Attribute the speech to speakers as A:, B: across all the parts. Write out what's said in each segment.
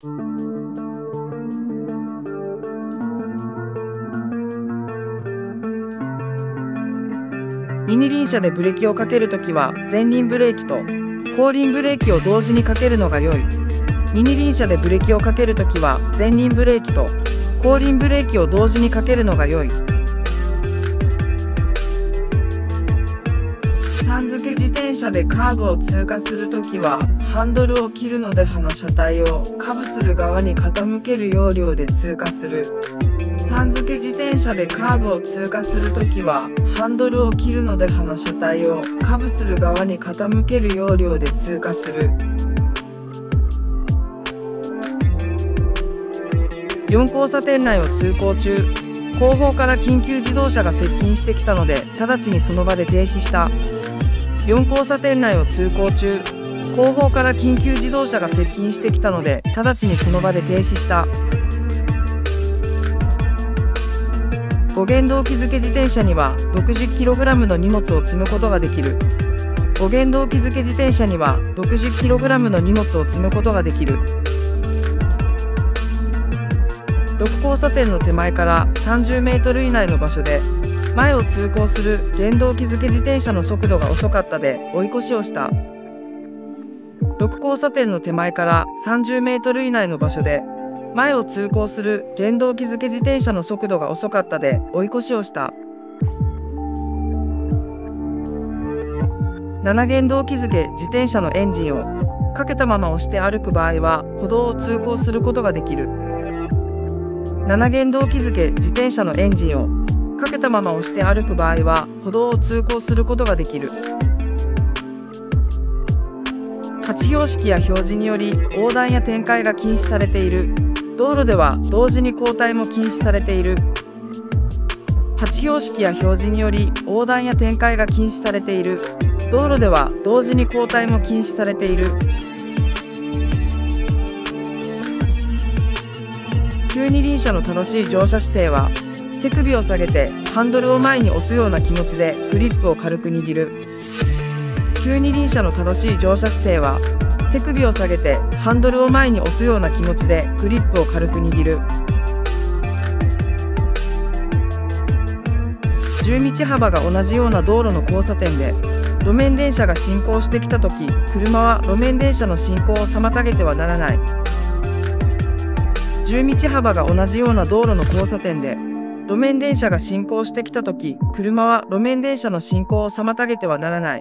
A: 二輪車でブレーキをかけるときは前輪ブレーキと後輪ブレーキを同時にかけるのが良い。二輪車でブレーキをかけるときは前輪ブレーキと後輪ブレーキを同時にかけるのが良い。さん付け自転車でカーブを通過するときはハンドルを切るので刃車体をカブする側に傾ける要領で通過する。さん付け自転車でカーブを通過するときはハンドルを切るので刃車体をカブする側に傾ける要領で通過する。4交差点内を通行中、後方から緊急自動車が接近してきたので直ちにその場で停止した。4交差点内を通行中、後方から緊急自動車が接近してきたので直ちにその場で停止した。5原動機付け自転車には 60kg の荷物を積むことができる。5原動機付け自転車には 60kg の荷物を積むことができる。6交差点の手前から30メートル以内の場所で前を通行する原動機付け自転車の速度が遅かったで追い越しをした。6交差点の手前から30メートル以内の場所で前を通行する原動機付け自転車の速度が遅かったで追い越しをした。7原動機付け自転車のエンジンをかけたまま押して歩く場合は歩道を通行することができる。7原動機付け自転車のエンジンをかけたまま押して歩く場合は歩道を通行することができる。8標識や表示により横断や転回が禁止されている。道路では同時に交代も禁止されている。8標識や表示により横断や転回が禁止されている。道路では同時に交代も禁止されている。旧二輪車の正しい乗車姿勢は手首を下げてハンドルを前に押すような気持ちでグリップを軽く握る。旧二輪車の正しい乗車姿勢は手首を下げてハンドルを前に押すような気持ちでグリップを軽く握る。10道幅が同じような道路の交差点で路面電車が進行してきたとき、車は路面電車の進行を妨げてはならない。10道幅が同じような道路の交差点で路面電車が進行してきたとき、車は路面電車の進行を妨げてはならない。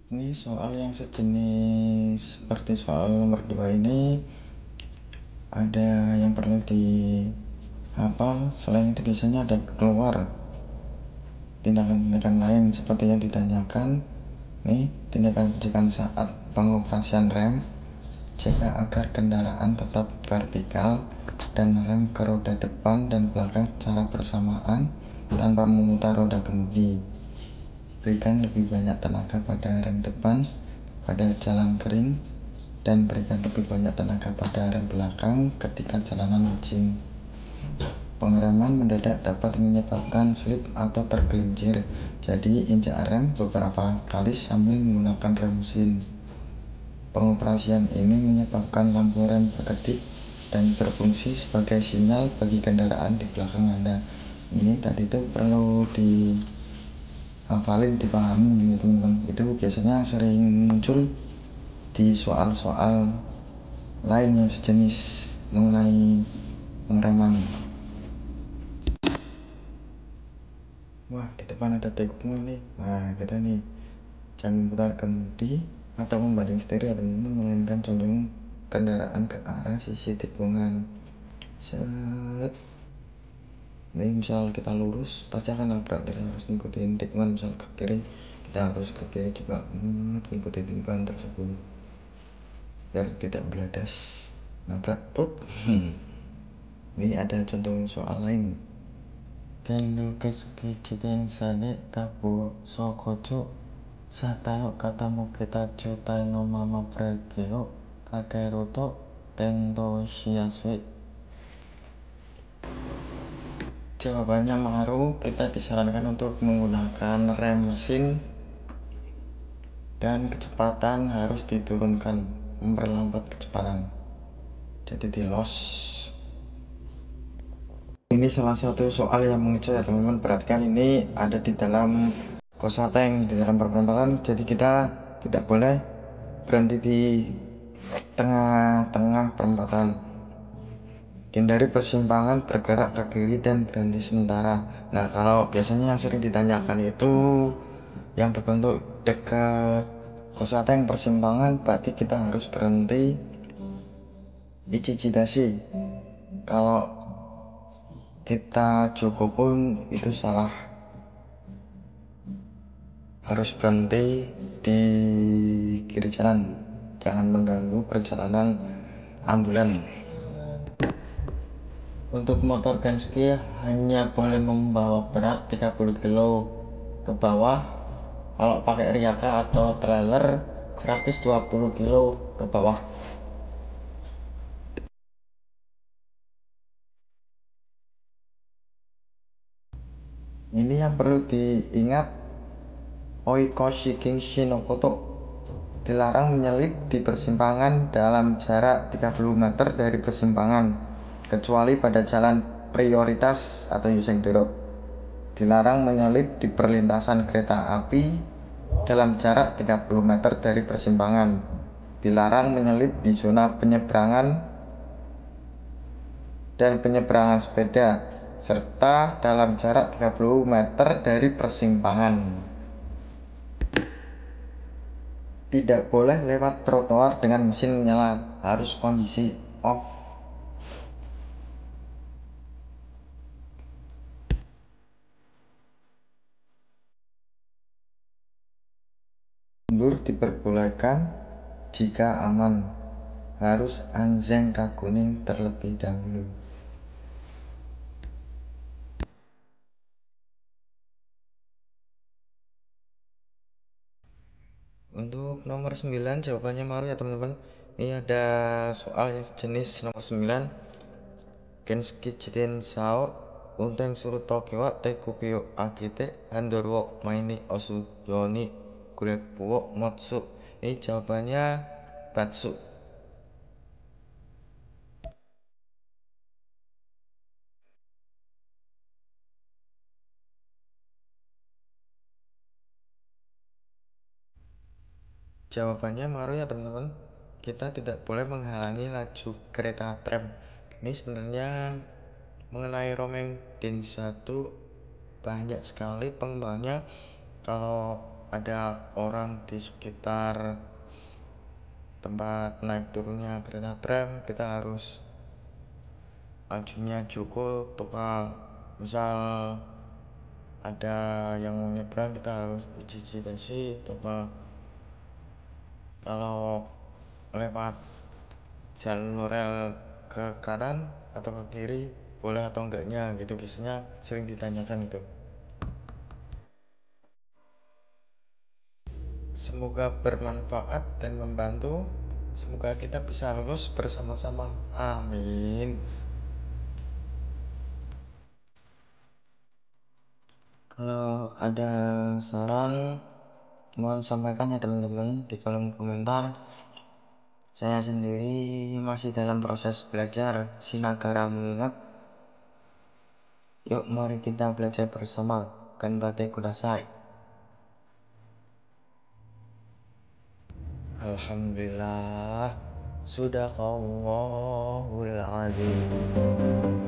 B: Ini soal yang sejenis seperti soal nomor 2 ini ada yang perlu dihafal. Selain itu biasanya ada keluar tindakan-tindakan lain seperti yang ditanyakan nih, tindakan saat pengoperasian rem jika agar kendaraan tetap vertikal dan rem ke roda depan dan belakang secara bersamaan tanpa memutar roda kemudi. Berikan lebih banyak tenaga pada rem depan pada jalan kering, dan berikan lebih banyak tenaga pada rem belakang ketika jalanan licin. Pengereman mendadak dapat menyebabkan slip atau tergelincir, jadi injak rem beberapa kali sambil menggunakan rem mesin. Pengoperasian ini menyebabkan lampu rem berkedip dan berfungsi sebagai sinyal bagi kendaraan di belakang Anda. Ini tadi itu perlu dihafalin, dipahami teman-teman. Itu biasanya sering muncul di soal-soal lain yang sejenis mengenai pengereman. Wah, di depan ada tikungan nih. Nah, kita nih jangan putar kemudi atau membanting setir ya teman-teman, melainkan condong kendaraan ke arah sisi tikungan. Set. Ini misal kita lurus pasti akan nabrak, kita harus ngikutin tikungan. Misal ke kiri, kita harus ke kiri juga, ngikutin tikungan tersebut biar tidak beladas nabrak put. Ini ada contoh soal lain. Kendo kesuki jiten sane kabu sokojo satayo katamu kita jutai no mama pregeo kakeruto tento shiasui. Jawabannya Maru, kita disarankan untuk menggunakan rem mesin dan kecepatan harus diturunkan, memperlambat kecepatan, jadi di los. Ini salah satu soal yang mengecoh ya teman-teman. Perhatikan, ini ada di dalam kosateng, di dalam perempatan, jadi kita tidak boleh berhenti di tengah-tengah perempatan. Hindari persimpangan, bergerak ke kiri dan berhenti sementara. Nah, kalau biasanya yang sering ditanyakan itu yang berbentuk dekat kosateng persimpangan, berarti kita harus berhenti ichijidasi. Kalau kita cukup pun itu salah, harus berhenti di kiri jalan, jangan mengganggu perjalanan ambulan. Untuk motor Genski hanya boleh membawa berat 30 kg ke bawah. Kalau pakai riaka atau trailer 120 kg ke bawah. Ini yang perlu diingat, Oikoshi Kinshin no Koto, dilarang menyelip di persimpangan dalam jarak 30 meter dari persimpangan, kecuali pada jalan prioritas atau Yusengdero. Dilarang menyelip di perlintasan kereta api dalam jarak 30 meter dari persimpangan. Dilarang menyelip di zona penyeberangan dan penyeberangan sepeda, serta dalam jarak 30 meter dari persimpangan. Tidak boleh lewat trotoar dengan mesin menyala, harus kondisi off. Mundur diperbolehkan jika aman, harus anzeng kakuning terlebih dahulu. Untuk nomor 9 jawabannya Maru ya teman-teman. Ini ada soal yang jenis nomor 9. Genski jiden sao unteng suru toki wa tekupio akite handor wo maini osu yoni kurepu wo motsu. Ini jawabannya batsu. Jawabannya Maru ya teman-teman. Kita tidak boleh menghalangi laju kereta tram. Ini sebenarnya mengenai Romain Den 1 banyak sekali pengembangannya. Kalau ada orang di sekitar tempat naik turunnya kereta tram, kita harus lajunya cukup tukang. Misal ada yang mau nyebrang, kita harus ichi-ichi tukang. Kalau lewat jalur rel ke kanan atau ke kiri boleh atau enggaknya gitu, biasanya sering ditanyakan itu. Semoga bermanfaat dan membantu. Semoga kita bisa lulus bersama-sama. Amin. Kalau ada saran, mohon sampaikan ya teman-teman di kolom komentar. Saya sendiri masih dalam proses belajar Sinagara mengingat. Yuk mari kita belajar bersama. Ganbate kudasai. Alhamdulillah. Sudaqallahul azim.